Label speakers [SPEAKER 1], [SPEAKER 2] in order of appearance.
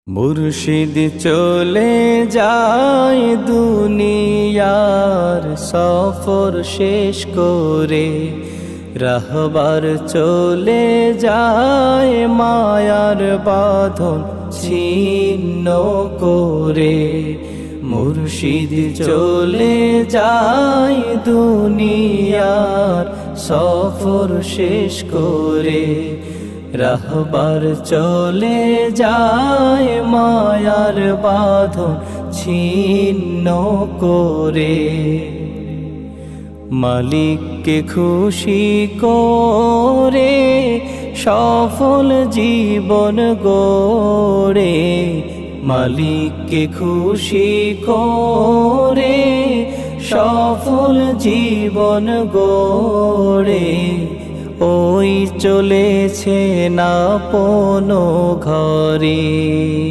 [SPEAKER 1] মুর্শিদ চলে যায় দুনিয়ার সফর শেষ করে, রাহবার চলে যায় মায়ার বাঁধন ছিন্ন করে। মুর্শিদ চলে যায় দুনিয়ার সফর শেষ করে, রাহবার চলে যায় মায়ার বাঁধন ছিন্ন করে। মালিককে খুশি করে সফল জীবন গড়ে, মালিককে খুশি করে সফল জীবন গড়ে। ওই চলেছে আপন ঘরে।